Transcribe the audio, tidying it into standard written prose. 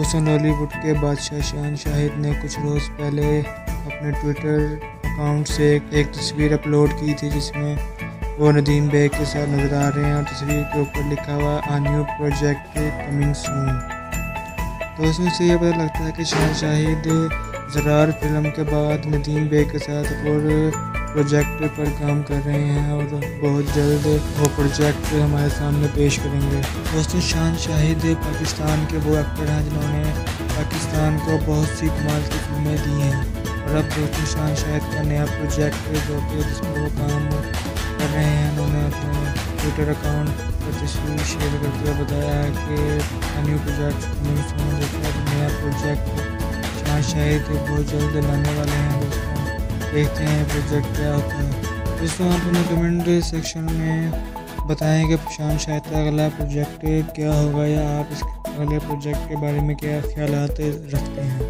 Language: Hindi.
दोस्तों, बॉलीवुड के बादशाह शान शाहिद ने कुछ रोज़ पहले अपने ट्विटर अकाउंट से एक तस्वीर अपलोड की थी जिसमें वो नदीम बेग के साथ नज़र आ रहे हैं और तस्वीर के ऊपर लिखा हुआ आ न्यू प्रोजेक्ट कमिंग सून। दोस्तों, से ये पता लगता है कि शान शाहिद ज़रार फिल्म के बाद नदीम बेग के साथ और प्रोजेक्ट पर काम कर रहे हैं और बहुत जल्द वो प्रोजेक्ट हमारे सामने पेश करेंगे। दोस्तों, शान शाहिद पाकिस्तान के वो एक्टर हैं जिन्होंने पाकिस्तान को बहुत सी कमाल की फिल्में दी हैं और अब दोस्तों शान शाहिद का नया प्रोजेक्ट जो कि जिसमें वो काम कर रहे हैं, उन्होंने अपने ट्विटर अकाउंट पर तस्वीर शेयर करते हुए बताया है कि न्यू प्रोजेक्ट नया प्रोजेक्ट शान शाहिद बहुत जल्द लाने वाले हैं। दोस्तों, देखते हैं प्रोजेक्ट क्या होता है। दोस्तों, आप हमें कमेंट सेक्शन में बताएं कि शान शाहिद का अगला प्रोजेक्ट क्या होगा या आप इस अगले प्रोजेक्ट के बारे में क्या ख्यालात रखते हैं।